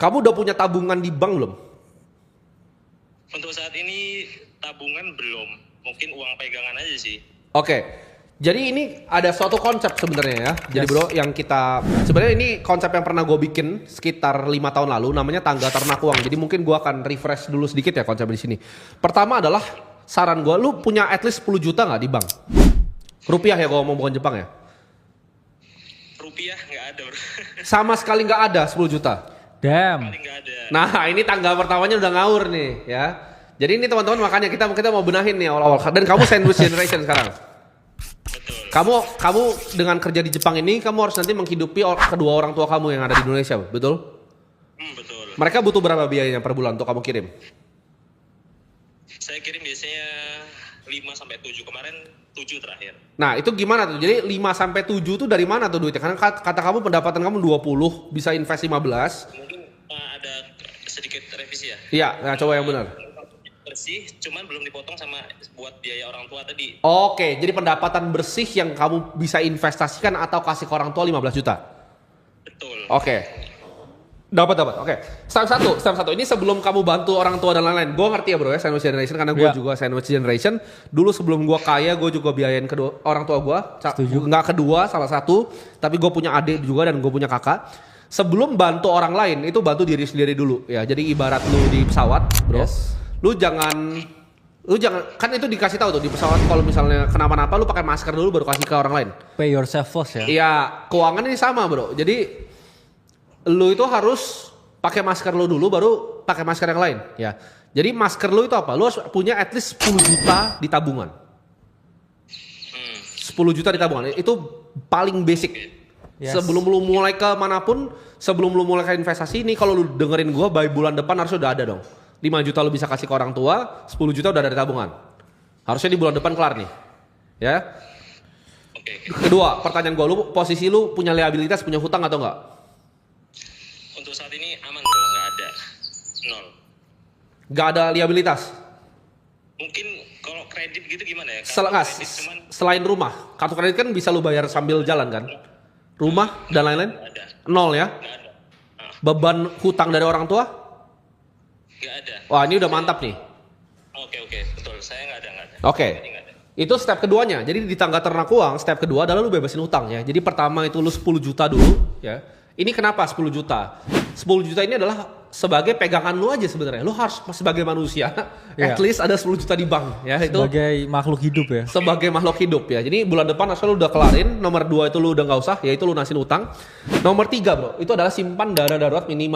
Kamu udah punya tabungan di bank belum? Untuk saat ini tabungan belum, mungkin uang pegangan aja sih. Oke, jadi ini ada suatu konsep sebenarnya ya. Jadi bro, yang kita sebenarnya ini konsep yang pernah gue bikin sekitar 5 tahun lalu, namanya tangga ternak uang. Jadi mungkin gue akan refresh dulu sedikit ya konsep di sini. Pertama adalah saran gue, lu punya at least 10 juta nggak di bank? Rupiah ya, gue ngomong bukan Jepang ya. Rupiah nggak ada bro. Sama sekali nggak ada 10 juta. Damn. Paling nggak ada. Nah ini tangga pertamanya udah ngawur nih ya. Jadi ini teman-teman makanya kita mau benahin nih awal-awal. Dan kamu sandwich generation sekarang. Betul. Kamu dengan kerja di Jepang ini, kamu harus nanti menghidupi kedua orang tua kamu yang ada di Indonesia, betul? Betul. Mereka butuh berapa biayanya per bulan untuk kamu kirim? Saya kirim biasanya 5-7, kemarin 7 terakhir. Nah itu gimana tuh? Jadi 5-7 tuh dari mana tuh duitnya? Karena kata kamu pendapatan kamu 20, bisa invest 15. Mungkin ada sedikit revisi ya. Iya, nah coba yang benar. Bersih, cuman belum dipotong sama buat biaya orang tua tadi. Oke, jadi pendapatan bersih yang kamu bisa investasikan atau kasih ke orang tua 15 juta? Betul. Oke. Dapat. Oke. Step satu. Ini sebelum kamu bantu orang tua dan lain-lain. Gue ngerti ya bro ya, sandwich generation karena gue juga sandwich generation. Dulu sebelum gue kaya, gue juga biayain kedua orang tua gue. Nggak kedua, salah satu. Tapi gue punya adik juga dan gue punya kakak. Sebelum bantu orang lain, itu bantu diri sendiri dulu ya. Jadi ibarat lu di pesawat, bro. Lu jangan kan itu dikasih tahu tuh di pesawat kalau misalnya kenapa-napa lu pakai masker dulu baru kasih ke orang lain. Pay yourself first ya. Iya, keuangan ini sama bro. Jadi lu itu harus pakai masker lu dulu baru pakai masker yang lain ya. Jadi masker lu itu apa? Lu harus punya at least 10 juta di tabungan. 10 juta di tabungan itu paling basic. Yes. Sebelum lu mulai ke manapun, sebelum lu mulai ke investasi ini kalau lu dengerin gua by bulan depan harusnya udah ada dong. 5 juta lu bisa kasih ke orang tua, 10 juta udah dari tabungan. Harusnya di bulan depan kelar nih. Ya. Oke. Kedua, pertanyaan gua, lu posisi lu punya liabilitas, punya hutang atau enggak? Untuk saat ini aman bro, nggak ada. 0. Gak ada liabilitas. Mungkin kalau kredit gitu gimana ya? Selain rumah, kartu kredit kan bisa lu bayar sambil jalan kan? Rumah dan lain-lain? Nggak ada. 0 ya? Nggak ada. Beban hutang dari orang tua? Nggak ada. Wah ini udah mantap nih. Oke, betul. Saya nggak ada. Oke. Jadi nggak ada. Itu step keduanya. Jadi di tangga ternak uang, step kedua adalah lu bebasin hutang ya. Jadi pertama itu lu 10 juta dulu ya. Ini kenapa 10 juta? 10 juta ini adalah sebagai pegangan lu aja sebenarnya. Lu harus sebagai manusia at least ada 10 juta di bank ya. Sebagai makhluk hidup ya. Sebagai makhluk hidup ya. Jadi bulan depan asal lu udah kelarin. Nomor 2 itu lu udah nggak usah, yaitu lunasin utang. Nomor 3 bro, itu adalah simpan dana darurat minimal